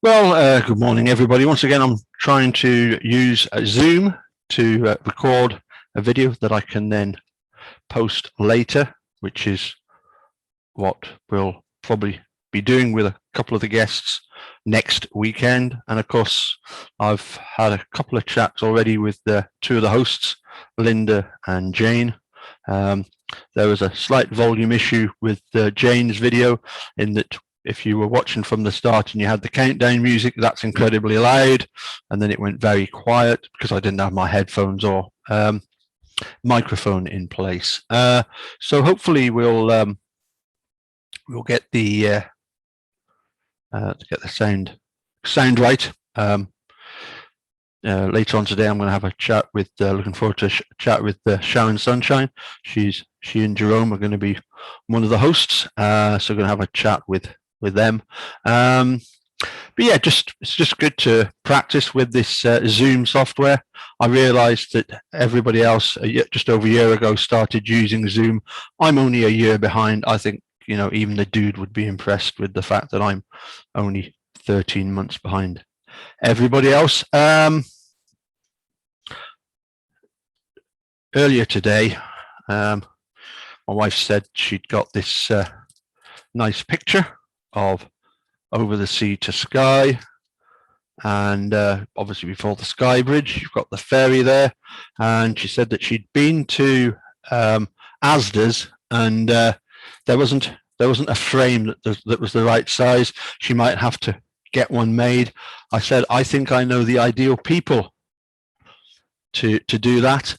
Good morning, everybody. Once again, I'm trying to use Zoom to record a video that I can then post later, which is what we'll probably be doing with a couple of the guests next weekend. And of course, I've had a couple of chats already with the two of the hosts, Linda and Jane. There was a slight volume issue with Jane's video in that if you were watching from the start and you had the countdown music, that's incredibly loud, and then it went very quiet because I didn't have my headphones or microphone in place. So hopefully we'll get the sound right. Later on today, I'm going to have a chat with. Looking forward to chat with Sharon Sunshine. She and Jerome are going to be one of the hosts, so we're going to have a chat with them. But yeah, it's just good to practice with this Zoom software. I realized that everybody else just over a year ago started using Zoom. I'm only a year behind. I think, even the dude would be impressed with the fact that I'm only 13 months behind everybody else. Earlier today, my wife said she'd got this nice picture of over the sea to Skye, and obviously before the Skye Bridge, you've got the ferry there, and she said that she'd been to Asda's, and there wasn't a frame that was the right size. She might have to get one made. I said, I think I know the ideal people to do that.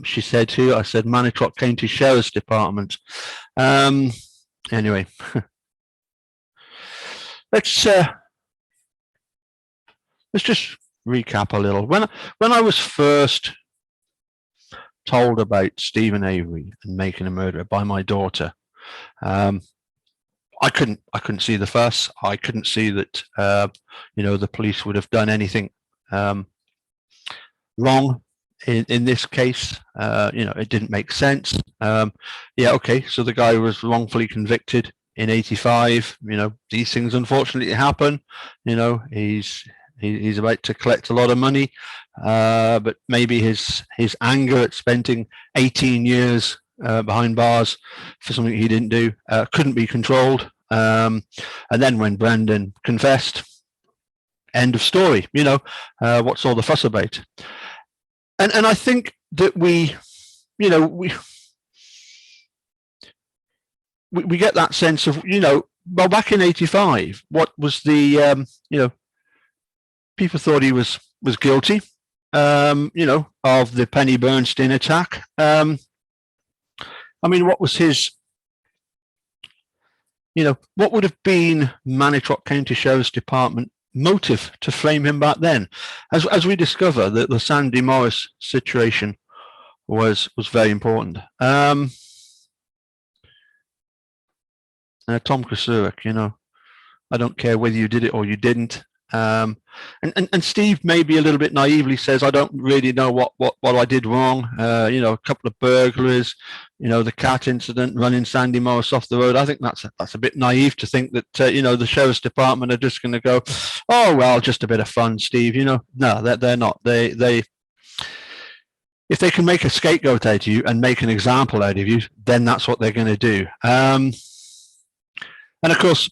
She said who? I said Manitowoc County Sheriff's Department. Anyway, let's just recap a little. When I was first told about Stephen Avery and making a murderer by my daughter, I couldn't see the fuss. I couldn't see that the police would have done anything wrong in this case. It didn't make sense. Okay, so the guy was wrongfully convicted in 85. These things unfortunately happen. He's about to collect a lot of money, but maybe his anger at spending 18 years behind bars for something he didn't do couldn't be controlled. And then when Brandon confessed, end of story. What's all the fuss about? And I think that we get that sense of, well, back in 85, what was the, people thought he was guilty, of the Penny Bernstein attack. What was his, what would have been Manitowoc County Sheriff's Department motive to frame him back then? As we discover that the Sandy Morris situation was very important. Tom Krasurik, I don't care whether you did it or you didn't. And Steve maybe a little bit naively says, I don't really know what I did wrong. A couple of burglaries, the cat incident, running Sandy Morris off the road. I think that's a bit naive to think that, the Sheriff's Department are just going to go, oh, well, just a bit of fun, Steve. No, they're not. They if they can make a scapegoat out of you and make an example out of you, then that's what they're going to do. And of course,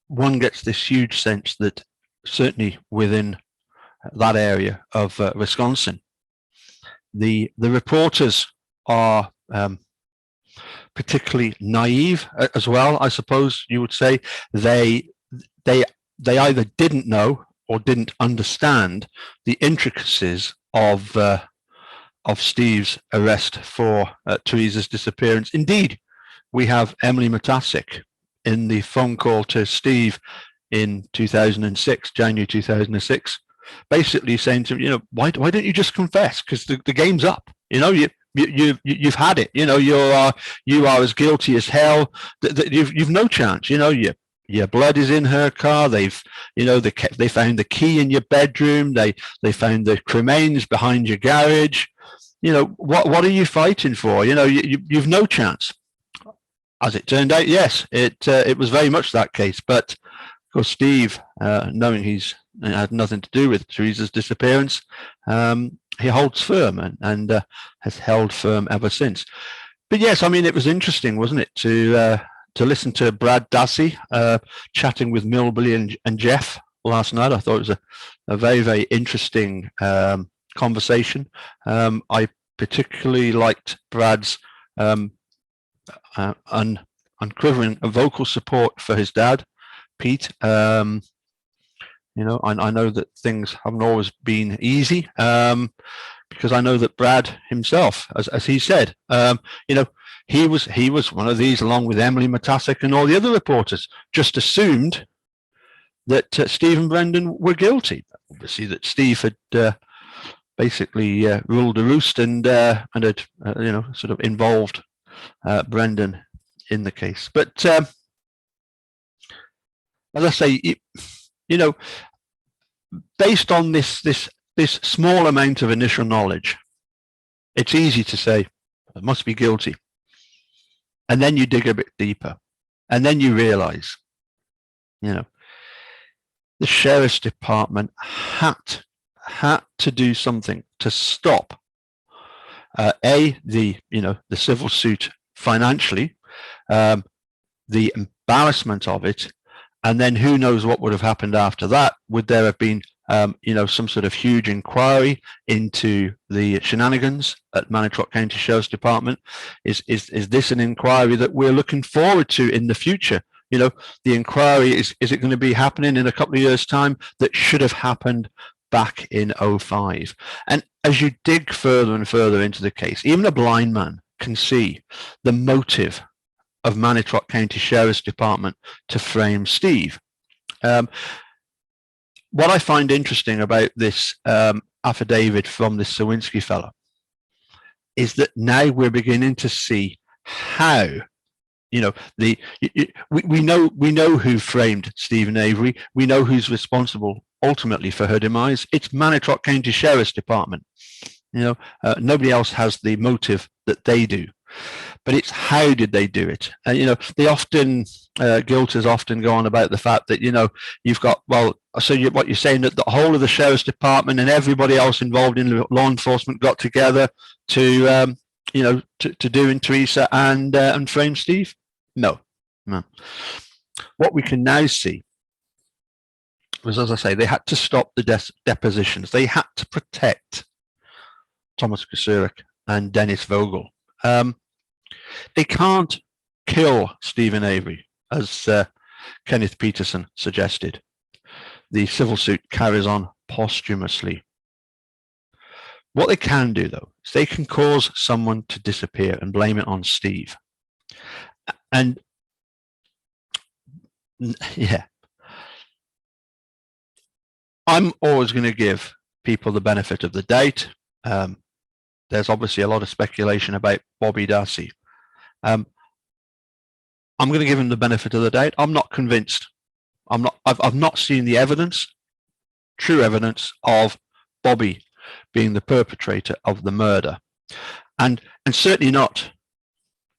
one gets this huge sense that certainly within that area of Wisconsin, the reporters are particularly naive as well, I suppose you would say. They either didn't know or didn't understand the intricacies of Steve's arrest for Teresa's disappearance. Indeed, we have Emily Matasic in the phone call to Steve in 2006, January 2006, basically saying to him, why don't you just confess? Because the game's up. You've had it. You are as guilty as hell. You've no chance. Your blood is in her car. They found the key in your bedroom. They found the cremains behind your garage. What are you fighting for? You've no chance. As it turned out, yes, it was very much that case. But course, Steve, knowing he's had nothing to do with Teresa's disappearance, he holds firm and has held firm ever since. But yes, I mean, it was interesting, wasn't it, to listen to Brad Dassey chatting with Millbilly and Jeff last night. I thought it was a very, very interesting conversation. I particularly liked Brad's uncovering a vocal support for his dad, Pete. You know, I know that things haven't always been easy, because I know that Brad himself, as he said, you know, he was one of these, along with Emily Matasic and all the other reporters, just assumed that Steve and Brendan were guilty. Obviously, that Steve had basically ruled the roost and had you know, sort of involved Brendan in the case. But as I say, you know, based on this small amount of initial knowledge, it's easy to say it must be guilty. And then you dig a bit deeper, and then you realize, you know, the sheriff's department had to do something to stop the civil suit financially, the embarrassment of it, and then who knows what would have happened after that. Would there have been you know, some sort of huge inquiry into the shenanigans at Manitowoc County Sheriff's Department? Is this an inquiry that we're looking forward to in the future? You know, the inquiry, is it going to be happening in a couple of years' time that should have happened back in 2005? And as you dig further and further into the case, even a blind man can see the motive of Manitowoc County Sheriff's Department to frame Steve. What I find interesting about this affidavit from this Sawinski fellow is that now we're beginning to see how, you know, we know who framed Stephen Avery. We know who's responsible ultimately for her demise. It's Manitowoc County Sheriff's Department. You know, nobody else has the motive that they do. But it's how did they do it? You know, they often, guilters often go on about the fact that, you know, you've got, well, so what you're saying, that the whole of the sheriff's department and everybody else involved in law enforcement got together to, you know, to do in Teresa and frame Steve? No. What we can now see was, as I say, they had to stop the depositions. They had to protect Thomas Kasurik and Dennis Vogel. They can't kill Stephen Avery, as Kenneth Peterson suggested. The civil suit carries on posthumously. What they can do, though, is they can cause someone to disappear and blame it on Steve. And yeah, I'm always going to give people the benefit of the doubt. There's obviously a lot of speculation about Bobby Dassey. I'm going to give him the benefit of the doubt. I'm not convinced. I've not seen the evidence, true evidence of Bobby being the perpetrator of the murder, and certainly not.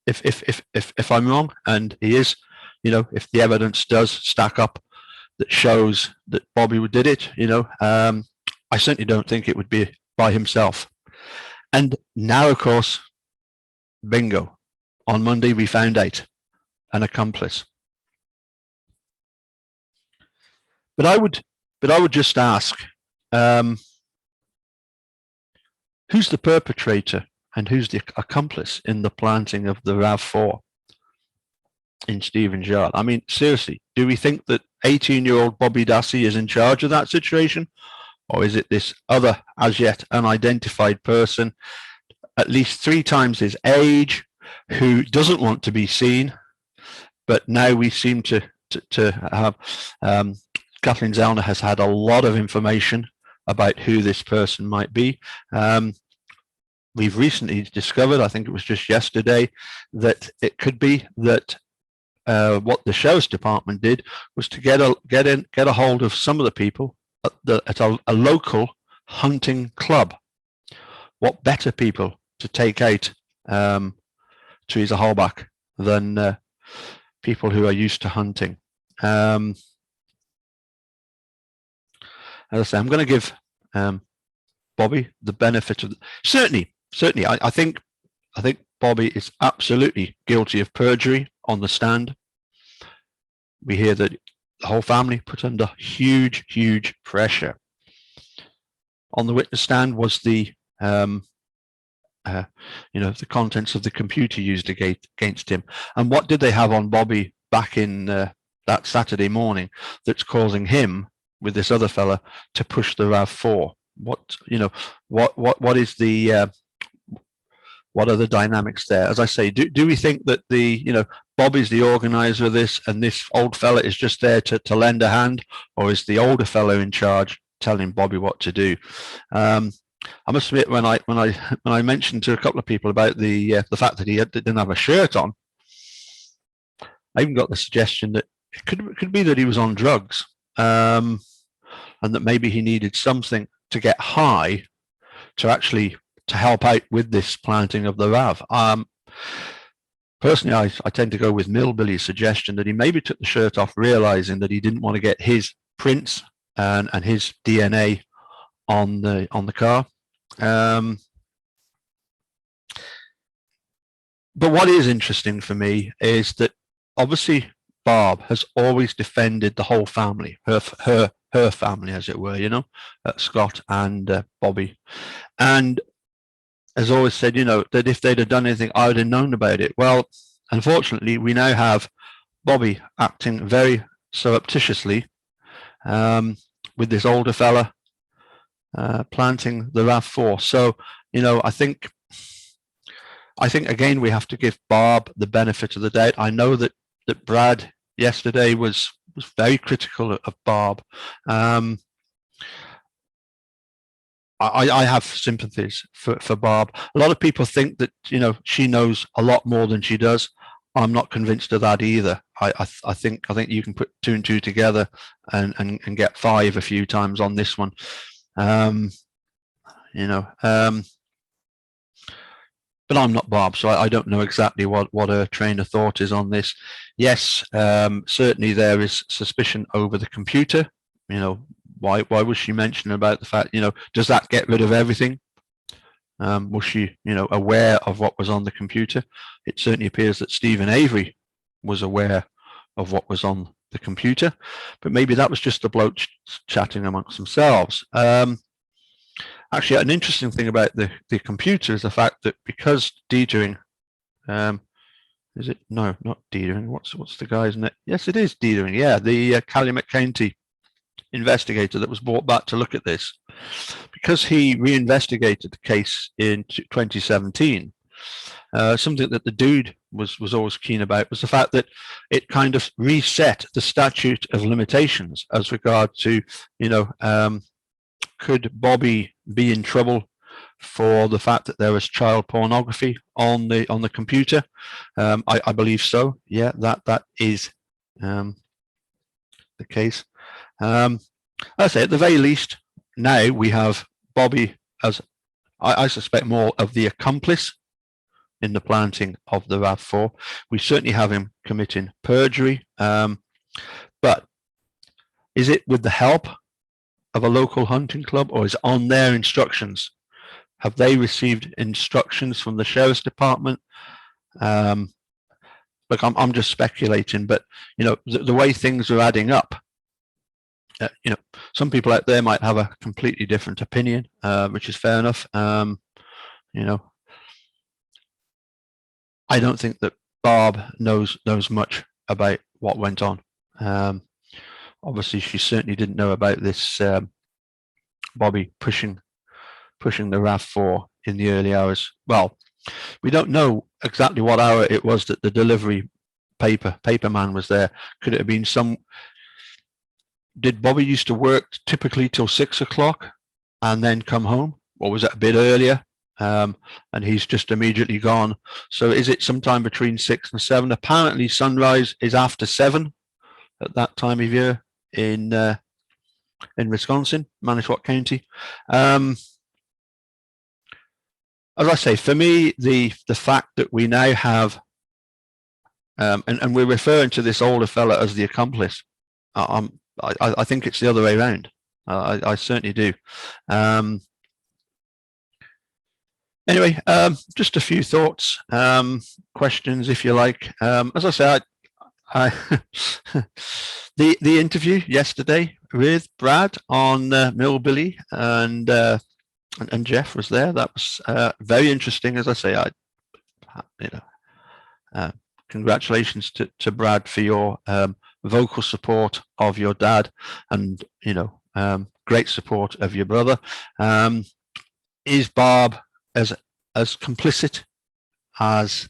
If I'm wrong, and he is, you know, if the evidence does stack up that shows that Bobby did it, you know, I certainly don't think it would be by himself. And now, of course, bingo. On Monday, we found out an accomplice. But I would just ask, who's the perpetrator and who's the accomplice in the planting of the RAV4 in Stephen's Yard? I mean, seriously, do we think that 18-year-old Bobby Dassey is in charge of that situation? Or is it this other, as yet unidentified person, at least 3 times his age, who doesn't want to be seen? But now we seem to have, Kathleen Zellner has had a lot of information about who this person might be. We've recently discovered, I think it was just yesterday, that it could be that what the sheriff's department did was to get a hold of some of the people at a local hunting club. What better people to take out Teresa Halbach than people who are used to hunting? as I say, I'm going to give Bobby the benefit of certainly. I think Bobby is absolutely guilty of perjury on the stand. We hear that the whole family put under huge pressure. On the witness stand was the the contents of the computer used against him. And what did they have on Bobby back in that Saturday morning that's causing him, with this other fella, to push the RAV4? What is the what are the dynamics there? As I say, do we think that Bobby's the organizer of this and this old fella is just there to lend a hand, or is the older fellow in charge telling Bobby what to do? I must admit, when I mentioned to a couple of people about the fact that he didn't have a shirt on, I even got the suggestion that it could be that he was on drugs, and that maybe he needed something to get high to help out with this planting of the RAV. Personally, I tend to go with Millbilly's suggestion that he maybe took the shirt off, realizing that he didn't want to get his prints and his DNA on the car. But what is interesting for me is that obviously Barb has always defended the whole family, her family, as it were, Scott and Bobby, and has always said, that if they'd have done anything, I would have known about it. Well, unfortunately, we now have Bobby acting very surreptitiously with this older fella planting the RAV4. So, I think again we have to give Barb the benefit of the doubt. I know that Brad yesterday was very critical of Barb. I have sympathies for Barb. A lot of people think that she knows a lot more than she does. I'm not convinced of that either. I think you can put two and two together and get five a few times on this one. But I'm not Barb, so I don't know exactly what her train of thought is on this. Yes, certainly there is suspicion over the computer. Why was she mentioning about the fact, does that get rid of everything? Was she, aware of what was on the computer? It certainly appears that Stephen Avery was aware of what was on the computer, but maybe that was just the blokes chatting amongst themselves. Actually, an interesting thing about the computer is the fact that because Dedering, is it? No, not Dedering. What's the guy's name? Yes, it is Dedering. Yeah, the Calumet County investigator that was brought back to look at this, because he reinvestigated the case in 2017. Something that the dude was always keen about was the fact that it kind of reset the statute of limitations as regard to, could Bobby be in trouble for the fact that there was child pornography on the computer? I believe so. Yeah, that is the case. I say at the very least, now we have Bobby as, I suspect, more of the accomplice in the planting of the RAV4. We certainly have him committing perjury, but is it with the help of a local hunting club, or is it on their instructions? Have they received instructions from the sheriff's department? Look, I'm just speculating, but the way things are adding up, some people out there might have a completely different opinion, which is fair enough. I don't think that Barb knows much about what went on. Obviously, she certainly didn't know about this Bobby pushing the RAV4 in the early hours. Well, we don't know exactly what hour it was that the delivery paper man was there. Could it have been did Bobby used to work typically till 6 o'clock and then come home, or was it a bit earlier? And he's just immediately gone. So is it sometime between 6 and 7? Apparently sunrise is after 7 at that time of year in Wisconsin, Manitowoc County. As I say, for me, the fact that we now have, and we're referring to this older fella as the accomplice, I think it's the other way around. I certainly do. Anyway, just a few thoughts, questions, if you like. As I said, I the interview yesterday with Brad on Millbilly and Jeff was there. That was very interesting. As I say, congratulations to Brad for your vocal support of your dad, and great support of your brother. Is Barb as complicit as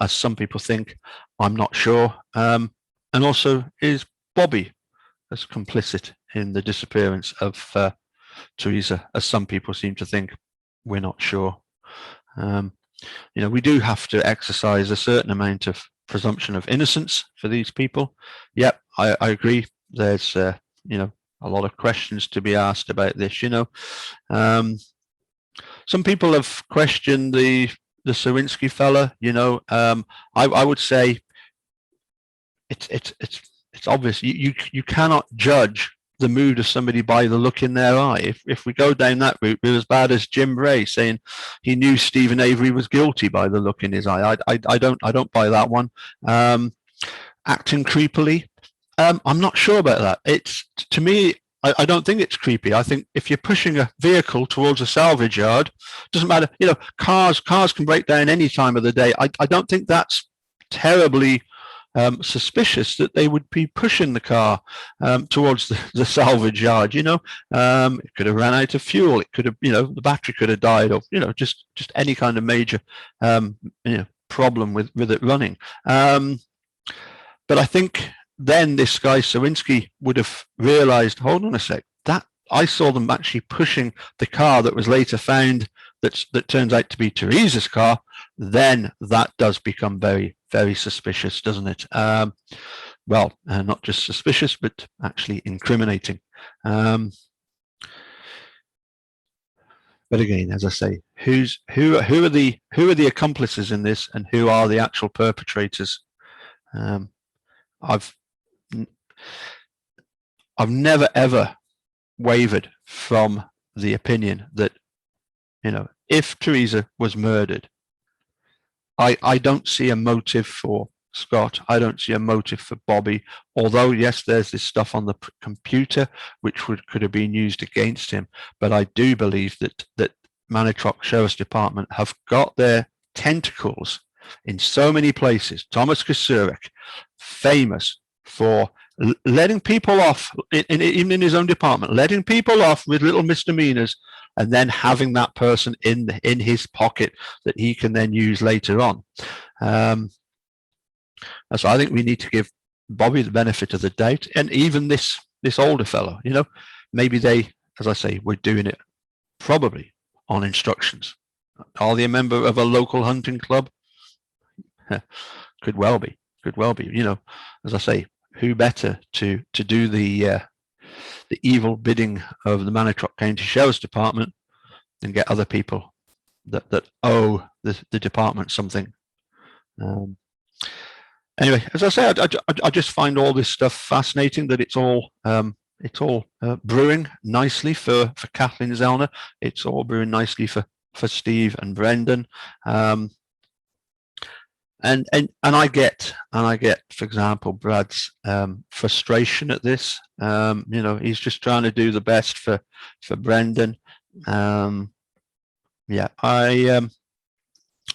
some people think? I'm not sure. And also, is Bobby as complicit in the disappearance of Teresa as some people seem to think? We're not sure. We do have to exercise a certain amount of presumption of innocence for these people. Yep, I agree. There's a lot of questions to be asked about this. Some people have questioned the Sawinski fella. I would say it's obvious. You cannot judge the mood of somebody by the look in their eye. If we go down that route, we're as bad as Jim Bray saying he knew Stephen Avery was guilty by the look in his eye. I don't buy that one. Acting creepily, I'm not sure about that. It's, to me, I don't think it's creepy. I think if you're pushing a vehicle towards a salvage yard, doesn't matter. Cars can break down any time of the day. I don't think that's terribly suspicious that they would be pushing the car towards the salvage yard. It could have ran out of fuel. It could have, the battery could have died, or just any kind of major problem with it running. But I think then this guy Sawinski would have realized, hold on a sec, that I saw them actually pushing the car that was later found that turns out to be Teresa's car. Then that does become very, very suspicious, doesn't it? Not just suspicious, but actually incriminating. But again, as I say, who are the accomplices in this, and who are the actual perpetrators? I've never ever wavered from the opinion that if Teresa was murdered, I don't see a motive for Scott. I don't see a motive for Bobby. Although yes, there's this stuff on the computer which could have been used against him, but I do believe that Manitrock Sheriff's Department have got their tentacles in so many places. Thomas Kasurik, famous for letting people off, even in his own department, letting people off with little misdemeanors, and then having that person in his pocket that he can then use later on. So I think we need to give Bobby the benefit of the doubt, and even this older fellow. Maybe they, as I say, were doing it probably on instructions. Are they a member of a local hunting club? Could well be. As I say, who better to do the evil bidding of the Manitrock County Sheriff's Department than get other people that owe the department something. Anyway, as I say, I just find all this stuff fascinating. That it's all brewing nicely for Kathleen Zellner. It's all brewing nicely for Steve and Brendan. And I get, for example, Brad's frustration at this. He's just trying to do the best for Brendan.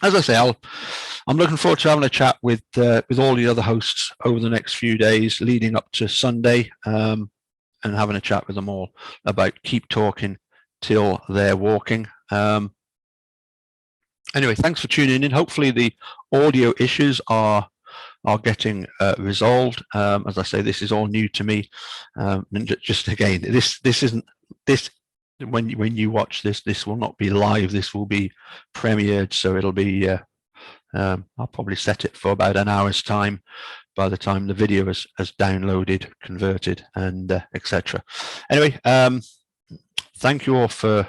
As I say, I'm looking forward to having a chat with all the other hosts over the next few days leading up to Sunday, and having a chat with them all about Keep Talking Till They're Walking. Anyway, thanks for tuning in. Hopefully the audio issues are getting resolved. As I say, this is all new to me. And just again, this isn't this. When you watch this will not be live. This will be premiered, so it'll be. I'll probably set it for about an hour's time by the time the video is downloaded, converted, and etc. Anyway, thank you all for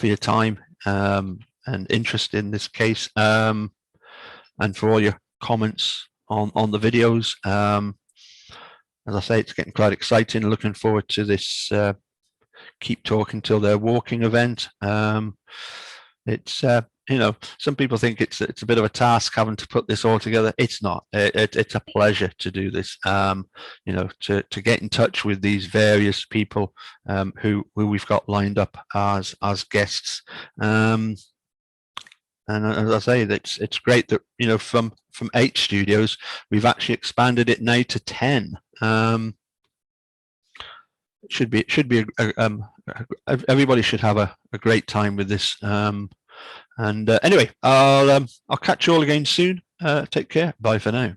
your time and interest in this case, and for all your comments on the videos. as I say, it's getting quite exciting. Looking forward to this Keep Talking Till They're Walking event. It's some people think it's a bit of a task having to put this all together. It's not. It's a pleasure to do this. To get in touch with these various people who we've got lined up as guests. And as I say, it's great that from 8 studios we've actually expanded it now to 10. It should be everybody should have a great time with this. And anyway, I'll catch you all again soon. Take care. Bye for now.